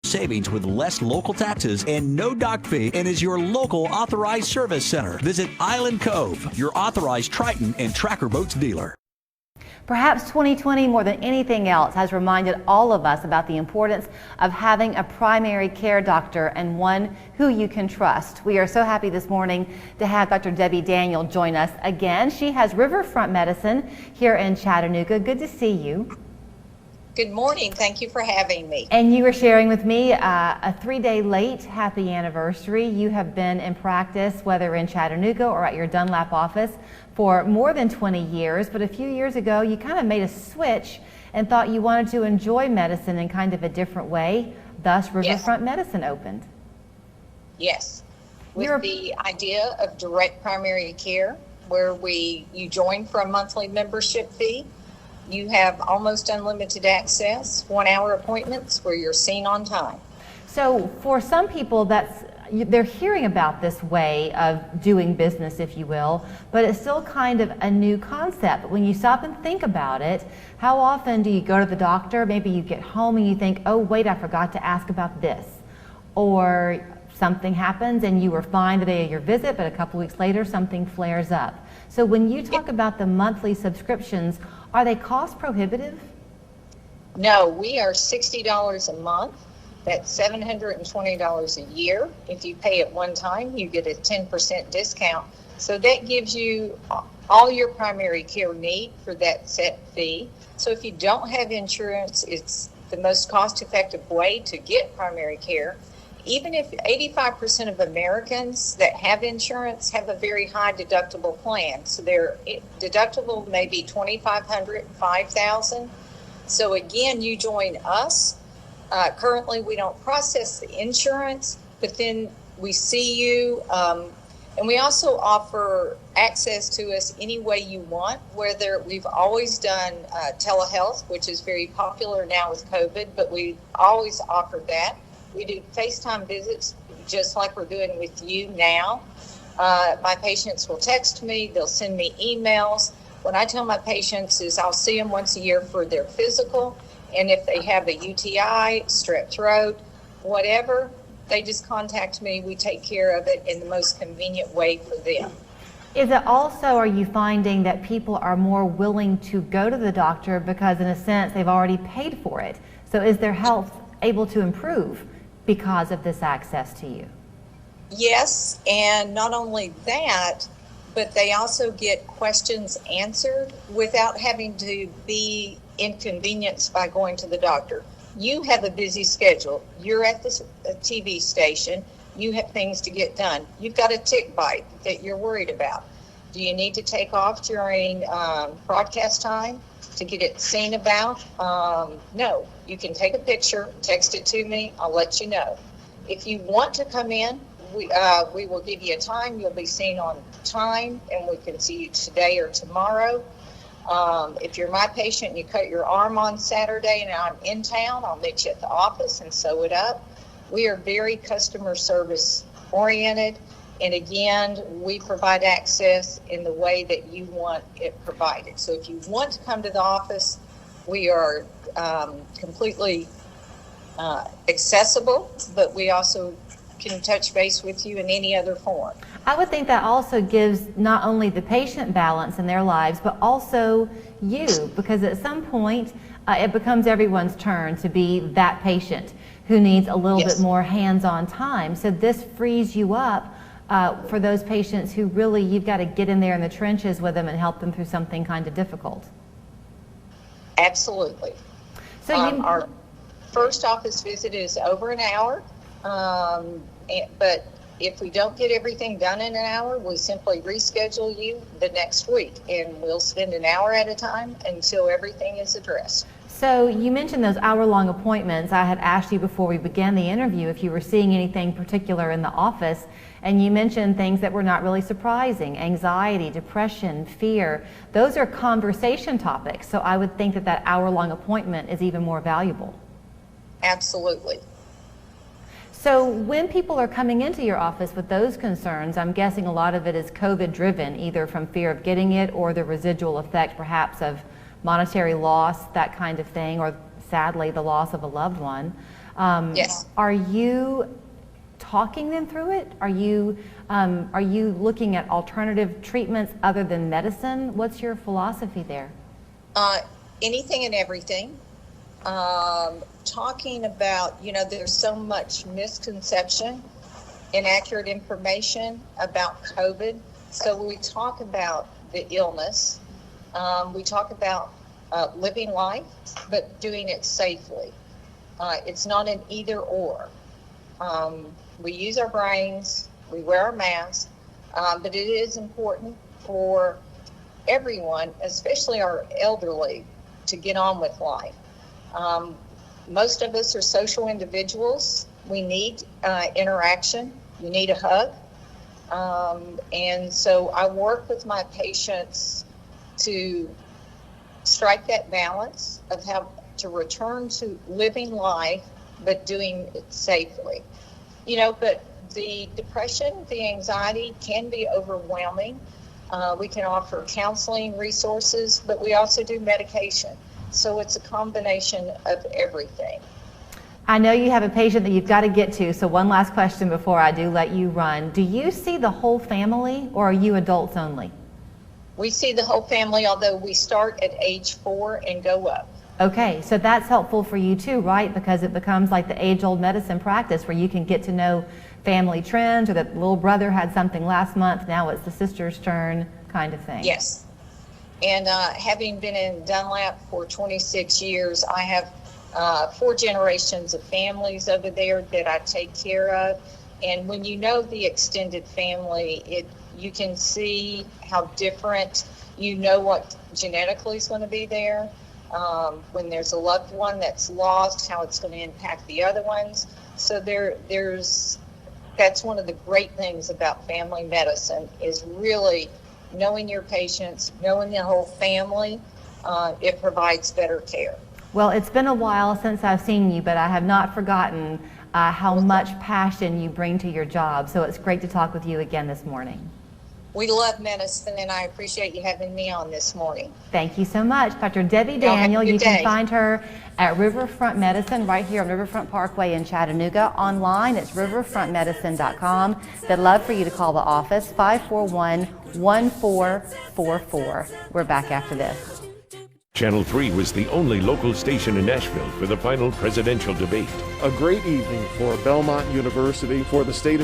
savings with less local taxes and no dock fee, and is your local authorized service center. Visit Island Cove, your authorized Triton and Tracker Boats dealer. Perhaps 2020, more than anything else, has reminded all of us about the importance of having a primary care doctor and one who you can trust. We are so happy this morning to have Dr. Debbie Daniel join us again. She has Riverfront Medicine here in Chattanooga. Good to see you. Good morning. Thank you for having me. And you were sharing with me a 3-day late happy anniversary. You have been in practice, whether in Chattanooga or at your Dunlap office, for more than 20 years. But a few years ago, you kind of made a switch and thought you wanted to enjoy medicine in kind of a different way. Thus, Riverfront Medicine opened. Yes. With the idea of direct primary care, where you join for a monthly membership fee. You have almost unlimited access, 1-hour appointments where you're seen on time. So for some people, they're hearing about this way of doing business, if you will, but it's still kind of a new concept. But when you stop and think about it, how often do you go to the doctor? Maybe you get home and you think, oh, wait, I forgot to ask about this. Or something happens and you were fine the day of your visit, but a couple weeks later, something flares up. So when you talk about the monthly subscriptions, are they cost prohibitive? No, we are $60 a month. That's $720 a year. If you pay it one time, you get a 10% discount. So that gives you all your primary care need for that set fee. So if you don't have insurance, it's the most cost-effective way to get primary care. Even if 85% of Americans that have insurance have a very high deductible plan. So their deductible may be $2,500, $5,000. So again, you join us. Currently, we don't process the insurance, but then we see you. And we also offer access to us any way you want, whether we've always done telehealth, which is very popular now with COVID, but we always offered that. We do FaceTime visits just like we're doing with you now. My patients will text me, they'll send me emails. What I tell my patients is I'll see them once a year for their physical, and if they have a UTI, strep throat, whatever, they just contact me. We take care of it in the most convenient way for them. Is it also, are you finding that people are more willing to go to the doctor because in a sense they've already paid for it? So is their health able to improve because of this access to you? Yes, and not only that, but they also get questions answered without having to be inconvenienced by going to the doctor. You have a busy schedule. You're at the TV station. You have things to get done. You've got a tick bite that you're worried about. Do you need to take off during broadcast time to get it seen about? No, you can take a picture, text it to me, I'll let you know. If you want to come in, we will give you a time. You'll be seen on time, and we can see you today or tomorrow. If you're my patient and you cut your arm on Saturday and I'm in town, I'll meet you at the office and sew it up. We are very customer service oriented. And again, we provide access in the way that you want it provided. So if you want to come to the office, we are completely accessible, but we also can touch base with you in any other form. I would think that also gives not only the patient balance in their lives, but also you, because at some point it becomes everyone's turn to be that patient who needs a little bit more hands-on time. So this frees you up for those patients who really, you've got to get in there in the trenches with them and help them through something kind of difficult. Absolutely. So our first office visit is over an hour, but if we don't get everything done in an hour, we simply reschedule you the next week, and we'll spend an hour at a time until everything is addressed. So you mentioned those hour-long appointments. I had asked you before we began the interview if you were seeing anything particular in the office, and you mentioned things that were not really surprising: anxiety, depression, fear. Those are conversation topics, so I would think that that hour-long appointment is even more valuable. Absolutely. So when people are coming into your office with those concerns, I'm guessing a lot of it is COVID driven, either from fear of getting it or the residual effect perhaps of monetary loss, that kind of thing, or sadly the loss of a loved one. Yes. Are you talking them through it? Are you looking at alternative treatments other than medicine? What's your philosophy there? Anything and everything. Talking about, there's so much misconception, inaccurate information about COVID. So we talk about the illness. We talk about living life, but doing it safely. It's not an either or. We use our brains, we wear our masks, but it is important for everyone, especially our elderly, to get on with life. Most of us are social individuals. We need interaction. You need a hug. And so I work with my patients to strike that balance of how to return to living life, but doing it safely. But the depression, the anxiety can be overwhelming. We can offer counseling resources, but we also do medication. So it's a combination of everything. I know you have a patient that you've got to get to, so one last question before I do let you run. Do you see the whole family, or are you adults only? We see the whole family, although we start at age 4 and go up. Okay, so that's helpful for you too, right? Because it becomes like the age-old medicine practice where you can get to know family trends, or that little brother had something last month, now it's the sister's turn kind of thing. Yes. And having been in Dunlap for 26 years, I have 4 generations of families over there that I take care of. And when you know the extended family, you can see how different, what genetically is going to be there. When there's a loved one that's lost, how it's going to impact the other ones. So that's one of the great things about family medicine, is really knowing your patients, knowing the whole family. It provides better care. Well, it's been a while since I've seen you, but I have not forgotten how much passion you bring to your job. So it's great to talk with you again this morning. We love medicine, and I appreciate you having me on this morning. Thank you so much. Dr. Debbie Y'all have a Daniel, good you can day. find her at Riverfront Medicine right here on Riverfront Parkway in Chattanooga. Online, it's riverfrontmedicine.com. They'd love for you to call the office, 541-1444. We're back after this. Channel 3 was the only local station in Nashville for the final presidential debate. A great evening for Belmont University, for the state of